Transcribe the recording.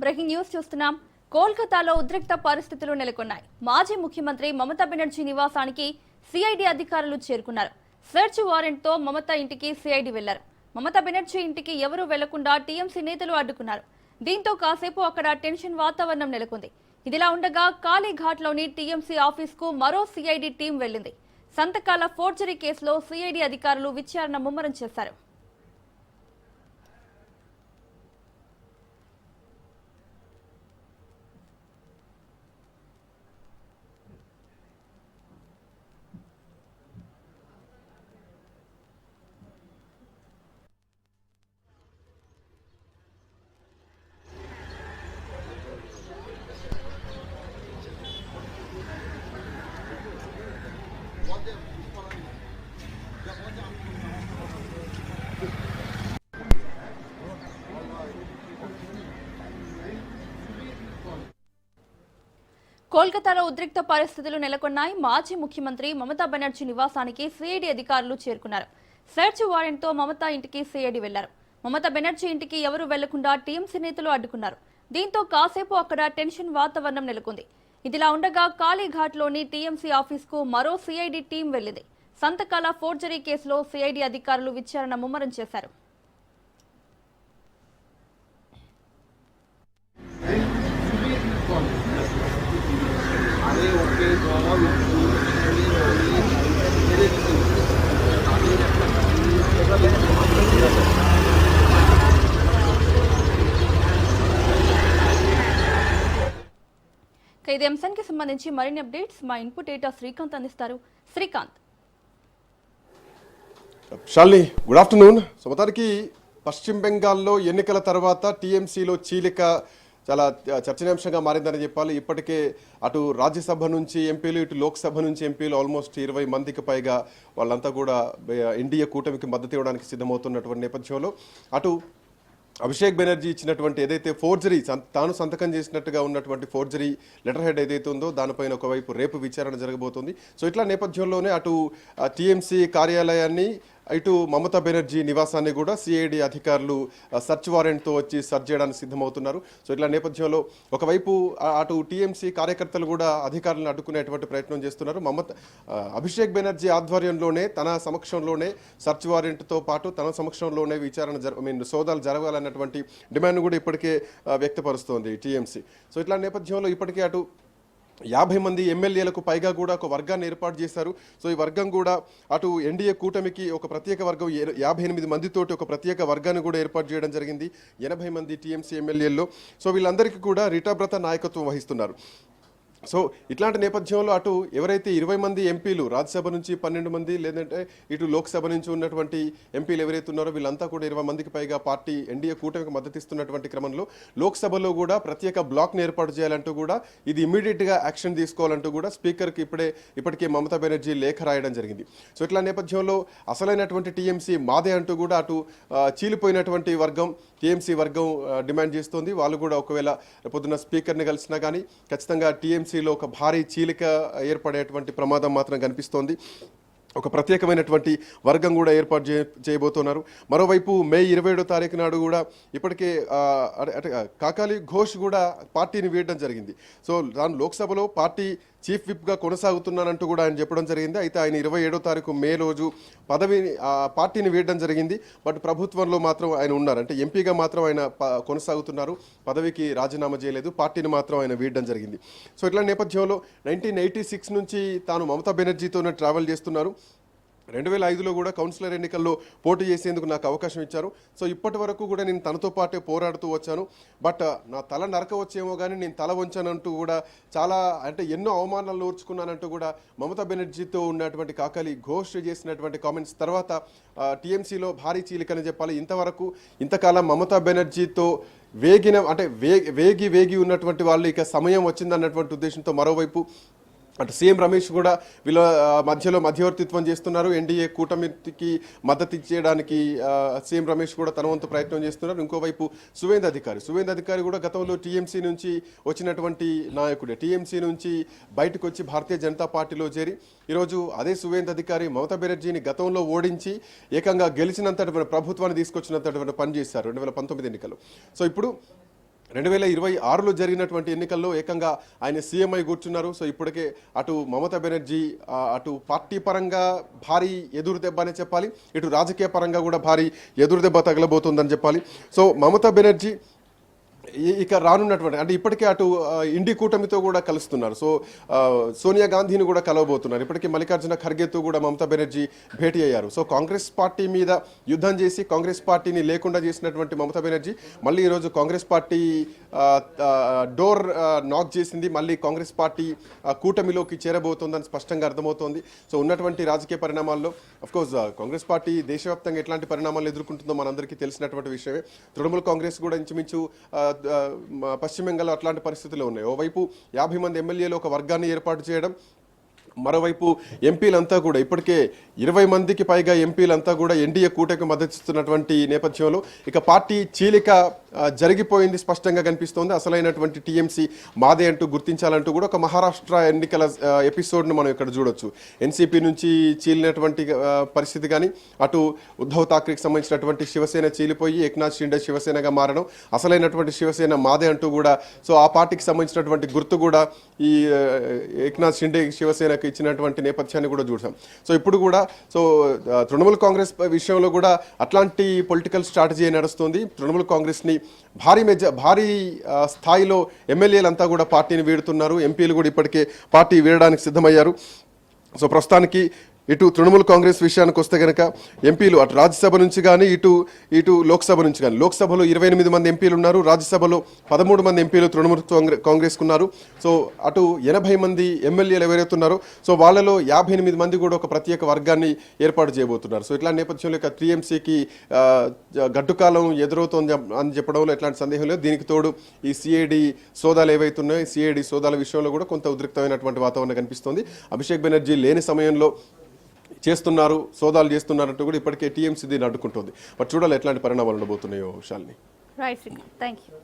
Breaking news చూస్తున్నాం. కోల్కతాలో ఉద్రిక్త పరిస్థితులు నెలకొన్నాయి. మాజీ ముఖ్యమంత్రి మమతా బెనర్జీ నివాసానికి సిఐడి అధికారులు చేరుకున్నారు. సెర్చ్ వారెంట్ తో మమతా ఇంటికి సిఐడి వెళ్లారు. మమతా బెనర్జీ ఇంటికి ఎవరూ వెళ్లకుండా టీఎంసీ నేతలు అడ్డుకున్నారు. దీంతో కాసేపు అక్కడ టెన్షన్ వాతావరణం నెలకొంది. ఇదిలా ఉండగా కాళీఘాట్లోని టీఎంసీ ఆఫీస్ కు మరో సిఐడి టీం వెళ్లింది. సంతకాల ఫోర్జరీ కేసులో సిఐడి అధికారులు విచారణ ముమ్మరం చేశారు. కోల్కతాలో ఉద్రిక్త పరిస్థితులు నెలకొన్నాయి. మాజీ ముఖ్యమంత్రి మమతా బెనర్జీ నివాసానికి సిఐడి అధికారులు చేరుకున్నారు. సెర్చ్ వారెంట్ తో మమతా ఇంటికి సిఐడి వెళ్లారు. మమతా బెనర్జీ ఇంటికి ఎవరూ వెళ్లకుండా టీఎంసీ నేతలు అడ్డుకున్నారు. దీంతో కాసేపు అక్కడ టెన్షన్ వాతావరణం నెలకొంది. ఇదిలా ఉండగా కాళీఘాట్లోని టీఎంసీ ఆఫీస్ కు మరో సిఐడి టీం వెళ్లింది. సంతకాల ఫోర్జరీ కేసులో సిఐడి అధికారులు విచారణ ముమ్మరం చేశారు. ఇదే అంశానికి సంబంధించి మరిన్ని అప్డేట్స్ మా ఇన్పుట్ ఎడిటర్ శ్రీకాంత్ అందిస్తారు. Srikanth. Shalini, good afternoon. So మొత్తానికి పశ్చిమ బెంగాల్లో ఎన్నికల తర్వాత టీఎంసీలో చీలిక చాలా చర్చనీయాంశంగా మారిందని చెప్పాలి. ఇప్పటికే అటు రాజ్యసభ నుంచి ఎంపీలు, ఇటు లోక్సభ నుంచి ఎంపీలు ఆల్మోస్ట్ 20 మందికి పైగా వాళ్ళంతా కూడా ఎన్డీఏ కూటమికి మద్దతు ఇవ్వడానికి సిద్ధమవుతున్నటువంటి నేపథ్యంలో అటు అభిషేక్ బెనర్జీ ఇచ్చినటువంటి ఏదైతే ఫోర్జరీ తాను సంతకం చేసినట్టుగా ఉన్నటువంటి ఫోర్జరీ లెటర్ హెడ్ ఏదైతే ఉందో దానిపైన ఒకవైపు రేపు విచారణ జరగబోతుంది. సో ఇట్లా నేపథ్యంలోనే అటు టీఎంసీ కార్యాలయాన్ని, ఇటు మమతా బెనర్జీ నివాసాన్ని కూడా సిఐడి అధికారులు సర్చ్ వారెంట్తో వచ్చి సర్చ్ చేయడానికి సిద్ధమవుతున్నారు. సో ఇట్లా నేపథ్యంలో ఒకవైపు అటు టీఎంసీ కార్యకర్తలు కూడా అధికారులను అడ్డుకునేటువంటి ప్రయత్నం చేస్తున్నారు. అభిషేక్ బెనర్జీ ఆధ్వర్యంలోనే తన సమక్షంలోనే సర్చ్ వారెంట్తో పాటు తన సమక్షంలోనే విచారణ సోదాలు జరగాలన్నటువంటి డిమాండ్ కూడా ఇప్పటికే వ్యక్తపరుస్తోంది టీఎంసీ. సో ఇట్లా నేపథ్యంలో ఇప్పటికే అటు 50 మంది ఎమ్మెల్యేలకు పైగా కూడా ఒక వర్గాన్ని ఏర్పాటు చేశారు. సో ఈ వర్గం కూడా అటు ఎన్డీఏ కూటమికి ఒక ప్రత్యేక వర్గం 58 మందితోటి ఒక ప్రత్యేక వర్గాన్ని కూడా ఏర్పాటు చేయడం జరిగింది. 80 మంది టీఎంసీ ఎమ్మెల్యేల్లో. సో వీళ్ళందరికీ కూడా రిటాబ్రత నాయకత్వం వహిస్తున్నారు. సో ఇట్లాంటి నేపథ్యంలో అటు ఎవరైతే 20 మంది ఎంపీలు, రాజ్యసభ నుంచి 12 మంది, లేదంటే ఇటు లోక్సభ నుంచి ఉన్నటువంటి ఎంపీలు ఎవరైతే ఉన్నారో వీళ్ళంతా కూడా 20 మందికి పైగా పార్టీ ఎన్డీఏ కూటమికి మద్దతిస్తున్నటువంటి క్రమంలో లోక్సభలో కూడా ప్రత్యేక బ్లాక్ని ఏర్పాటు చేయాలంటూ కూడా ఇది ఇమీడియట్గా యాక్షన్ తీసుకోవాలంటూ కూడా స్పీకర్కి ఇప్పటికే మమతా బెనర్జీ లేఖ రాయడం జరిగింది. సో ఇట్లా నేపథ్యంలో అసలైనటువంటి టీఎంసీ మాదే అంటూ కూడా అటు చీలిపోయినటువంటి వర్గం టీఎంసీ వర్గం డిమాండ్ చేస్తోంది. వాళ్ళు కూడా ఒకవేళ పొద్దున్న స్పీకర్ని కలిసినా కానీ ఖచ్చితంగా టీఎంసీలో ఒక భారీ చీలిక ఏర్పడేటువంటి ప్రమాదం మాత్రం కనిపిస్తోంది. ఒక ప్రత్యేకమైనటువంటి వర్గం కూడా ఏర్పాటు చేయబోతున్నారు. మరోవైపు మే 27వ తారీఖు నాడు కూడా ఇప్పటికే కాకాలి ఘోష్ కూడా పార్టీని వీడడం జరిగింది. సో తాను లోక్సభలో పార్టీ చీఫ్ విప్గా కొనసాగుతున్నానంటూ కూడా ఆయన చెప్పడం జరిగింది. అయితే ఆయన 27వ తారీఖు మే రోజు పార్టీని వీడడం జరిగింది. బట్ ప్రభుత్వంలో మాత్రం ఆయన ఉన్నారు, అంటే ఎంపీగా మాత్రం ఆయన కొనసాగుతున్నారు. పదవికి రాజీనామా చేయలేదు, పార్టీని మాత్రం ఆయన వీడడం జరిగింది. సో ఇట్లా నేపథ్యంలో 1986 నుంచి తాను మమతా బెనర్జీతోనే ట్రావెల్ చేస్తున్నారు. 2005లో కూడా కౌన్సిలర్ ఎన్నికల్లో పోటీ చేసేందుకు నాకు అవకాశం ఇచ్చారు. సో ఇప్పటి వరకు కూడా నేను తనతో పాటే పోరాడుతూ వచ్చాను. బట్ నా తల నరకవచ్చేమో కానీ నేను తల వంచానంటూ కూడా చాలా ఎన్నో అవమానాలు ఓర్చుకున్నానంటూ కూడా మమతా బెనర్జీతో ఉన్నటువంటి కాకాలి ఘోష్ చేసినటువంటి కామెంట్స్ తర్వాత టీఎంసీలో భారీ చీలికని చెప్పాలి. ఇంతకాలం మమతా బెనర్జీతో వేగి ఉన్నటువంటి వాళ్ళు ఇక సమయం వచ్చిందన్నటువంటి ఉద్దేశంతో మరోవైపు అటు సీఎం రమేష్ కూడా వీళ్ళ మధ్యలో మధ్యవర్తిత్వం చేస్తున్నారు. ఎన్డీఏ కూటమికి మద్దతు ఇచ్చేయడానికి సీఎం రమేష్ కూడా తన వంతు ప్రయత్నం చేస్తున్నారు. ఇంకోవైపు సువేంద్ర అధికారి కూడా గతంలో టీఎంసీ నుంచి వచ్చినటువంటి నాయకుడే. టీఎంసీ నుంచి బయటకు వచ్చి భారతీయ జనతా పార్టీలో చేరి ఈరోజు అదే సువేంద్ర అధికారి మమతా బెనర్జీని గతంలో ఓడించి ఏకంగా గెలిచినంతటి ప్రభుత్వాన్ని తీసుకొచ్చినంతటి పని చేశారు 2019 ఎన్నికల్లో. సో ఇప్పుడు 2026లో జరిగినటువంటి ఎన్నికల్లో ఏకంగా ఆయన సీఎంఐ కూర్చున్నారు. సో ఇప్పటికే అటు మమతా బెనర్జీ అటు పార్టీ పరంగా భారీ ఎదురు దెబ్బ అనే చెప్పాలి, ఇటు రాజకీయ పరంగా కూడా భారీ ఎదురు దెబ్బ తగలబోతుందని చెప్పాలి. సో మమతా బెనర్జీ ఇక రానున్నటువంటి అంటే ఇప్పటికే అటు ఇండి కూటమితో కూడా కలుస్తున్నారు. సో సోనియా గాంధీని కూడా కలవబోతున్నారు. ఇప్పటికే మల్లికార్జున ఖర్గేతో కూడా మమతా బెనర్జీ భేటీ అయ్యారు. సో కాంగ్రెస్ పార్టీ మీద యుద్ధం చేసి కాంగ్రెస్ పార్టీని లేకుండా చేసినటువంటి మమతా బెనర్జీ మళ్ళీ ఈరోజు కాంగ్రెస్ పార్టీ డోర్ నాక్ చేసింది. మళ్ళీ కాంగ్రెస్ పార్టీ కూటమిలోకి చేరబోతోందని స్పష్టంగా అర్థమవుతోంది. సో ఉన్నటువంటి రాజకీయ పరిణామాల్లో అఫ్కోర్స్ కాంగ్రెస్ పార్టీ దేశవ్యాప్తంగా ఎట్లాంటి పరిణామాలు ఎదుర్కొంటుందో మనందరికీ తెలిసినటువంటి విషయమే. తృణమూల్ కాంగ్రెస్ కూడా ఇంచుమించు పశ్చిమ బెంగాల్లో అట్లాంటి పరిస్థితులు ఉన్నాయి. ఓవైపు 50 మంది ఎమ్మెల్యేలు ఒక వర్గాన్ని ఏర్పాటు చేయడం, మరోవైపు ఎంపీలంతా కూడా ఇప్పటికే 20 మందికి పైగా ఎంపీలంతా కూడా ఎన్డీఏ కూటమికి మద్దతిస్తున్నటువంటి నేపథ్యంలో ఇక పార్టీ చీలిక జరిగిపోయింది స్పష్టంగా కనిపిస్తోంది. అసలైనటువంటి టీఎంసీ మాదే అంటూ గుర్తించాలంటూ కూడా ఒక మహారాష్ట్ర ఎన్నికల ఎపిసోడ్ను మనం ఇక్కడ చూడొచ్చు. ఎన్సీపీ నుంచి చీలినటువంటి పరిస్థితి కానీ, అటు ఉద్ధవ్ ఠాక్రేకి సంబంధించినటువంటి శివసేన చీలిపోయి ఏక్నాథ్ షిండే శివసేనగా మారడం, అసలైనటువంటి శివసేన మాదే అంటూ కూడా సో ఆ పార్టీకి సంబంధించినటువంటి గుర్తు కూడా ఈ ఏక్నాథ్ షిండే శివసేనకి ఇచ్చినటువంటి నేపథ్యాన్ని కూడా చూసాం. సో ఇప్పుడు కూడా సో తృణమూల్ కాంగ్రెస్ విషయంలో కూడా అట్లాంటి పొలిటికల్ స్ట్రాటజీ నడుస్తుంది. తృణమూల్ కాంగ్రెస్ని భారీ స్థాయిలో ఎమ్మెల్యేలంతా కూడా పార్టీని వీడుతున్నారు. ఎంపీలు కూడా ఇప్పటికే పార్టీ వీడడానికి సిద్ధమయ్యారు. సో ప్రస్తుతానికి ఇటు తృణమూల్ కాంగ్రెస్ విషయానికి వస్తే కనుక ఎంపీలు అటు రాజ్యసభ నుంచి కానీ ఇటు లోక్సభ నుంచి కానీ, లోక్సభలో 28 మంది ఎంపీలు ఉన్నారు, రాజ్యసభలో 13 మంది ఎంపీలు తృణమూల్ కాంగ్రెస్కు ఉన్నారు. సో అటు 80 మంది ఎమ్మెల్యేలు ఎవరైతే ఉన్నారో సో వాళ్ళలో 58 మంది కూడా ఒక ప్రత్యేక వర్గాన్ని ఏర్పాటు చేయబోతున్నారు. సో ఇట్లాంటి నేపథ్యంలో ఇక టీఎంసీకి గడ్డుకాలం ఎదురవుతోంది అని చెప్పడంలో ఎట్లాంటి సందేహం లేదు. దీనికి తోడు ఈ సిఐడి సోదాలు ఏవైతే ఉన్నాయో సిఐడి సోదాల విషయంలో కూడా కొంత ఉద్రిక్తమైనటువంటి వాతావరణం కనిపిస్తోంది. అభిషేక్ బెనర్జీ లేని సమయంలో సోదాలు చేస్తున్నారంటూ కూడా ఇప్పటికే టీఎంసీ దీన్ని అడ్డుకుంటుంది. బట్ చూడాలి ఎట్లాంటి పరిణామాలు ఉండబోతున్నాయో శాలిని. Right, thank you.